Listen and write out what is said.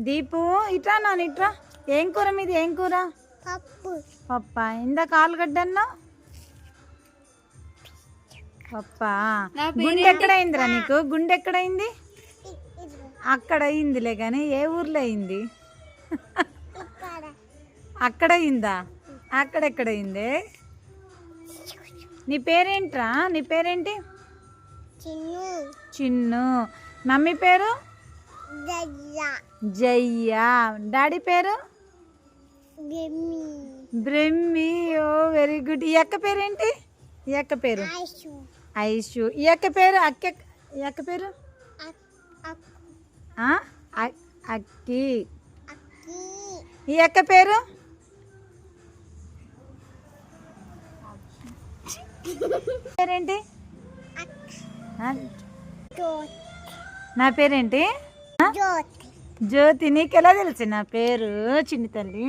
దీపు ఇట్రా నాన్న ఇట్రా. ఏం కూర మీది? ఏం కూర? పప్ప. ఇందాక ఆలుగడ్డ అన్నావు. పప్ప. గుండె ఎక్కడైందిరా నీకు? గుండె ఎక్కడైంది? అక్కడ అయిందిలే కానీ ఏ ఊర్లో అయింది? అక్కడ అయిందా? అక్కడెక్కడైంది? నీ పేరేంట్రా? నీ పేరేంటి? చిన్ను. మమ్మీ పేరు? జయ్యా. డాడీ పేరు? బ్రహ్మి. ఓ వెరీ గుడ్. ఈ అక్క పేరేంటి? ఈ అక్క పేరు ఐషు. ఈ అక్క పేరు ఈ అక్క పేరు అక్కి. ఈ అక్క పేరు పేరేంటి? నా పేరేంటి? జ్యోతి. నీకు ఎలా తెలుసు నా పేరు చిన్ని తల్లి?